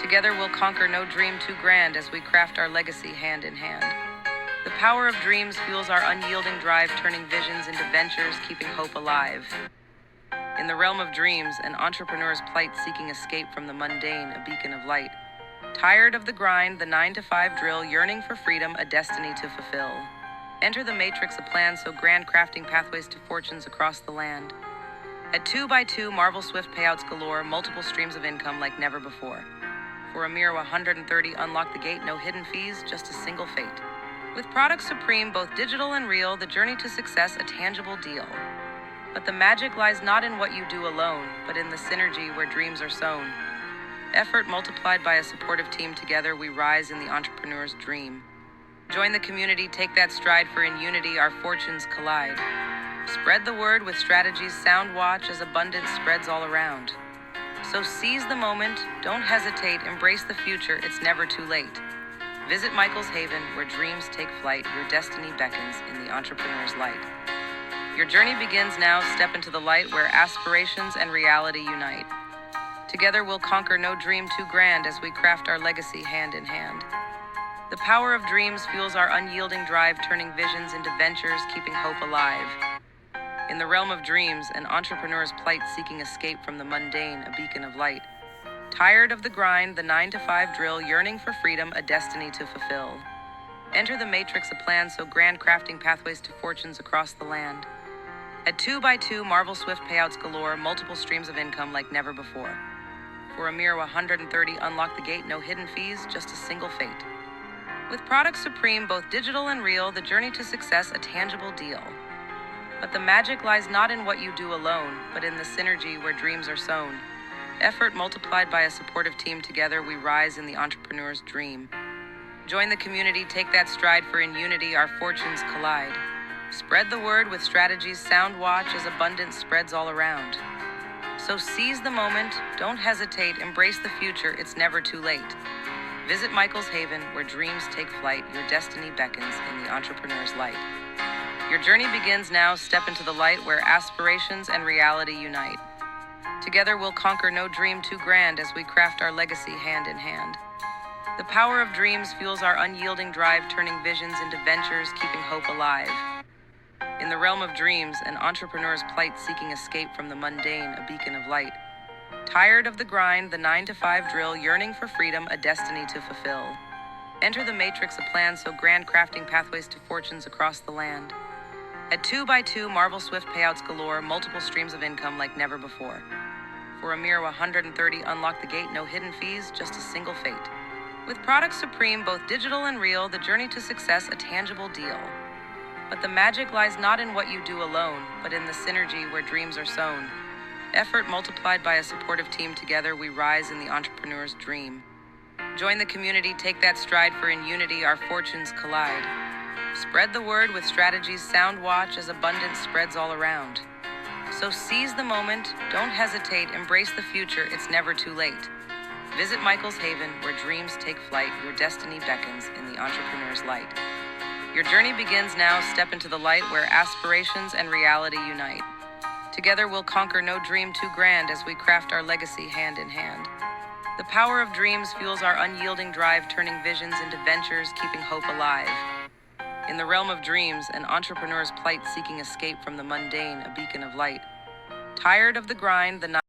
Together we'll conquer no dream too grand as we craft our legacy hand in hand. The power of dreams fuels our unyielding drive, turning visions into ventures, keeping hope alive. In the realm of dreams, an entrepreneur's plight, seeking escape from the mundane, a beacon of light. Tired of the grind, the 9-to-5 drill, yearning for freedom, a destiny to fulfill. Enter the matrix, a plan so grand, crafting pathways to fortunes across the land. At 2x2, marvel swift payouts galore, multiple streams of income like never before. For a mere 130, unlock the gate, no hidden fees, just a single fate. With products supreme, both digital and real, the journey to success a tangible deal. But the magic lies not in what you do alone, but in the synergy where dreams are sown. Effort multiplied by a supportive team, together we rise in the entrepreneur's dream. Join the community, take that stride, for in unity our fortunes collide. Spread the word with strategies, sound watch as abundance spreads all around. So seize the moment, don't hesitate, embrace the future, it's never too late. Visit Michael's Haven, where dreams take flight, your destiny beckons in the entrepreneur's light. Your journey begins now, step into the light where aspirations and reality unite. Together we'll conquer no dream too grand as we craft our legacy hand in hand. The power of dreams fuels our unyielding drive, turning visions into ventures, keeping hope alive. In the realm of dreams, an entrepreneur's plight, seeking escape from the mundane, a beacon of light. Tired of the grind, the 9-to-5 drill, yearning for freedom, a destiny to fulfill. Enter the matrix, a plan so grand, crafting pathways to fortunes across the land. At 2x2, marvel swift payouts galore, multiple streams of income like never before. For a mere 130, unlock the gate, no hidden fees, just a single fate. With products supreme, both digital and real, the journey to success a tangible deal. But the magic lies not in what you do alone, but in the synergy where dreams are sown. Effort multiplied by a supportive team, together we rise in the entrepreneur's dream. Join the community, take that stride, for in unity our fortunes collide. Spread the word with strategies, sound watch as abundance spreads all around. So seize the moment, don't hesitate, embrace the future, it's never too late. Visit Michael's Haven, where dreams take flight, your destiny beckons in the entrepreneur's light. Your journey begins now, step into the light where aspirations and reality unite. Together we'll conquer no dream too grand as we craft our legacy hand in hand. The power of dreams fuels our unyielding drive, turning visions into ventures, keeping hope alive. In the realm of dreams, an entrepreneur's plight, seeking escape from the mundane, a beacon of light. Tired of the grind, the 9-to-5 drill, yearning for freedom, a destiny to fulfill. Enter the matrix, a plan so grand, crafting pathways to fortunes across the land. At 2x2, marvel swift payouts galore, multiple streams of income like never before. For a mere 130, unlock the gate, no hidden fees, just a single fate. With products supreme, both digital and real, the journey to success a tangible deal. But the magic lies not in what you do alone, but in the synergy where dreams are sown. Effort multiplied by a supportive team, together we rise in the entrepreneur's dream. Join the community, take that stride, for in unity our fortunes collide. Spread the word with strategies, sound watch as abundance spreads all around. So seize the moment, don't hesitate, embrace the future, it's never too late. Visit Michael's Haven, where dreams take flight, your destiny beckons in the entrepreneur's light. Your journey begins now, step into the light where aspirations and reality unite. Together we'll conquer no dream too grand as we craft our legacy hand in hand. The power of dreams fuels our unyielding drive, turning visions into ventures, keeping hope alive. In the realm of dreams, an entrepreneur's plight, seeking escape from the mundane, a beacon of light. Tired of the grind, the